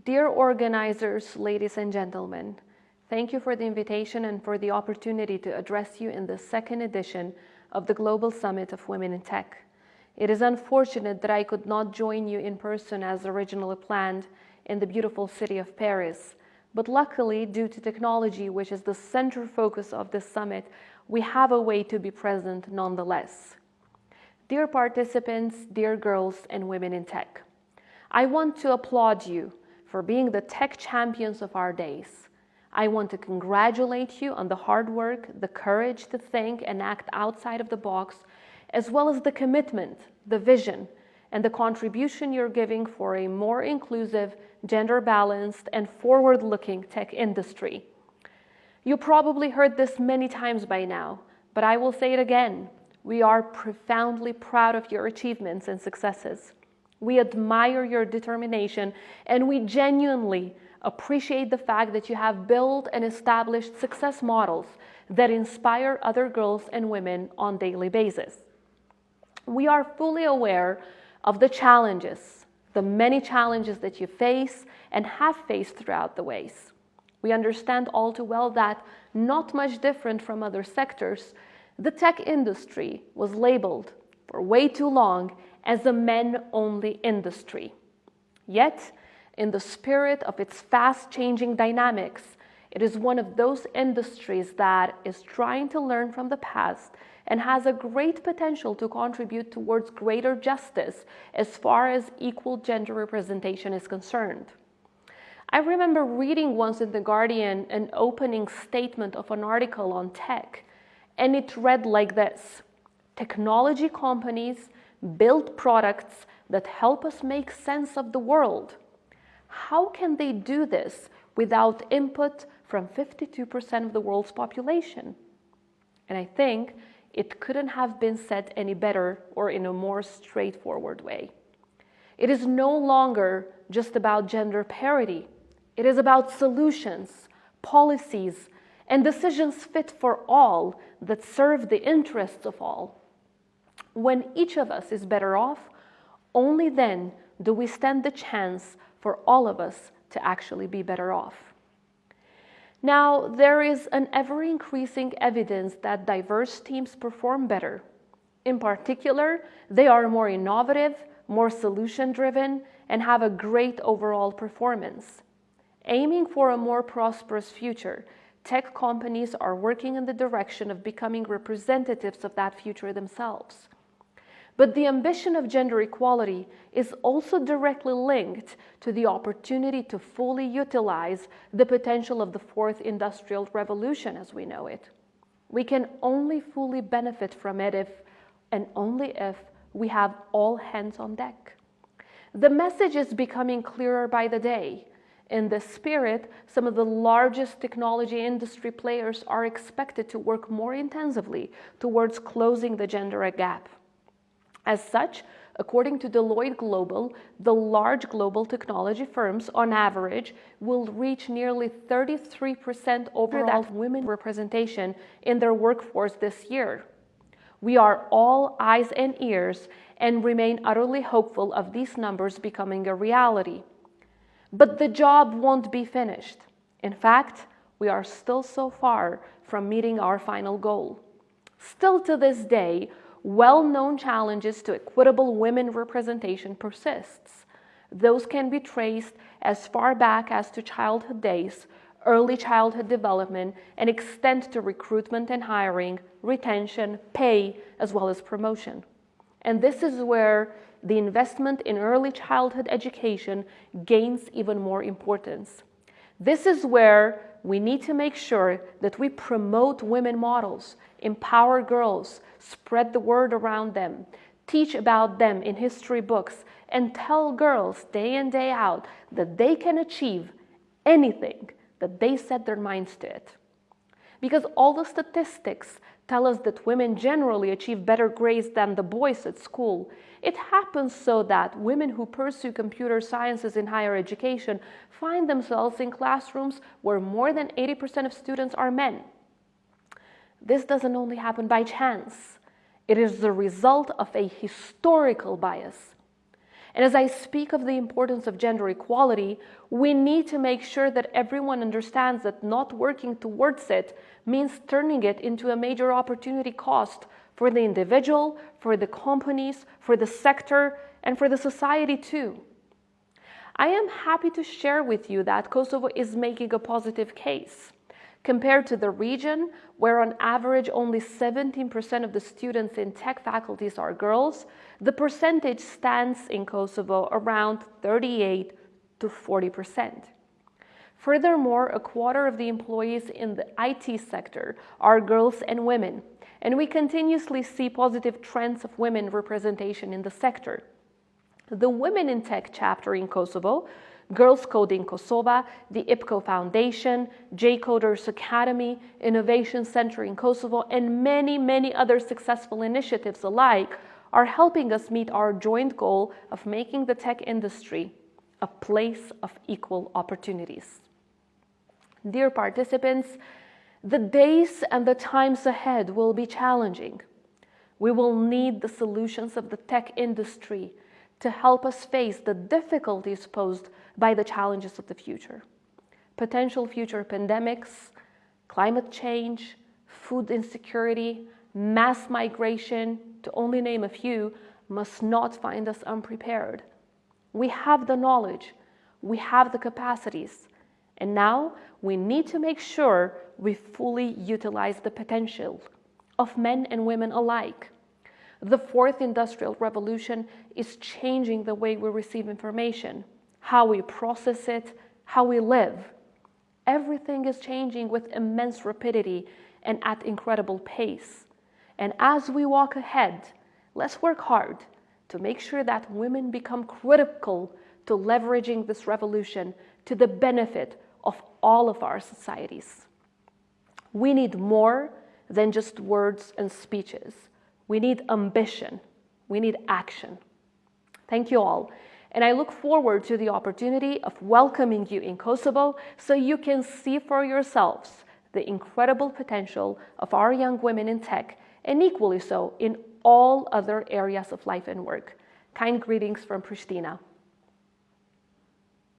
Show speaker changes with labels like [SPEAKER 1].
[SPEAKER 1] Dear organizers, ladies and gentlemen, thank you for the invitation and for the opportunity to address you in the second edition of the Global Summit of Women in Tech. It is unfortunate that I could not join you in person as originally planned in the beautiful city of Paris, but luckily, due to technology, which is the center focus of this summit, we have a way to be present nonetheless. Dear participants, dear girls and women in tech, I want to applaud you for being the tech champions of our days. I want to congratulate you on the hard work, the courage to think and act outside of the box, as well as the commitment, the vision, and the contribution you're giving for a more inclusive, gender-balanced, and forward-looking tech industry. You probably heard this many times by now, but I will say it again. We are profoundly proud of your achievements and successes. We admire your determination, and we genuinely appreciate the fact that you have built and established success models that inspire other girls and women on a daily basis. We are fully aware of the challenges, the many challenges that you face and have faced throughout the ways. We understand all too well that, not much different from other sectors, the tech industry was labeled for way too long as a men-only industry. Yet, in the spirit of its fast-changing dynamics, it is one of those industries that is trying to learn from the past and has a great potential to contribute towards greater justice as far as equal gender representation is concerned. I remember reading once in The Guardian an opening statement of an article on tech, and it read like this: technology companies build products that help us make sense of the world. How can they do this without input from 52% of the world's population? And I think it couldn't have been said any better or in a more straightforward way. It is no longer just about gender parity. It is about solutions, policies, and decisions fit for all that serve the interests of all. When each of us is better off, only then do we stand the chance for all of us to actually be better off. Now, there is an ever-increasing evidence that diverse teams perform better. In particular, they are more innovative, more solution-driven, and have a great overall performance. Aiming for a more prosperous future, tech companies are working in the direction of becoming representatives of that future themselves. But the ambition of gender equality is also directly linked to the opportunity to fully utilize the potential of the fourth industrial revolution as we know it. We can only fully benefit from it if, and only if, we have all hands on deck. The message is becoming clearer by the day. In this spirit, some of the largest technology industry players are expected to work more intensively towards closing the gender gap. As such, according to Deloitte Global, the large global technology firms, on average, will reach nearly 33% overall women representation in their workforce this year. We are all eyes and ears and remain utterly hopeful of these numbers becoming a reality. But the job won't be finished. In fact, we are still so far from meeting our final goal. Still to this day, well-known challenges to equitable women representation persists. Those can be traced as far back as to childhood days, early childhood development, and extend to recruitment and hiring, retention, pay, as well as promotion. And this is where the investment in early childhood education gains even more importance. This is where we need to make sure that we promote women models, empower girls, spread the word around them, teach about them in history books, and tell girls day in, day out that they can achieve anything that they set their minds to it. Because all the statistics tell us that women generally achieve better grades than the boys at school, it happens so that women who pursue computer sciences in higher education find themselves in classrooms where more than 80% of students are men. This doesn't only happen by chance. It is the result of a historical bias. And as I speak of the importance of gender equality, we need to make sure that everyone understands that not working towards it means turning it into a major opportunity cost for the individual, for the companies, for the sector, and for the society too. I am happy to share with you that Kosovo is making a positive case. Compared to the region, where on average only 17% of the students in tech faculties are girls, the percentage stands in Kosovo around 38 to 40%. Furthermore, a quarter of the employees in the IT sector are girls and women, and we continuously see positive trends of women representation in the sector. The Women in Tech chapter in Kosovo, Girls Coding Kosova, the IPCO Foundation, J-Coders Academy, Innovation Center in Kosovo, and many other successful initiatives alike are helping us meet our joint goal of making the tech industry a place of equal opportunities. Dear participants, the days and the times ahead will be challenging. We will need the solutions of the tech industry to help us face the difficulties posed by the challenges of the future. Potential future pandemics, climate change, food insecurity, mass migration, to only name a few, must not find us unprepared. We have the knowledge, we have the capacities, and now we need to make sure we fully utilize the potential of men and women alike. The fourth industrial revolution is changing the way we receive information, how we process it, how we live. Everything is changing with immense rapidity and at incredible pace. And as we walk ahead, let's work hard to make sure that women become critical to leveraging this revolution to the benefit of all of our societies. We need more than just words and speeches. We need ambition. We need action. Thank you all. And I look forward to the opportunity of welcoming you in Kosovo so you can see for yourselves the incredible potential of our young women in tech, and equally so in all other areas of life and work. Kind greetings from Pristina.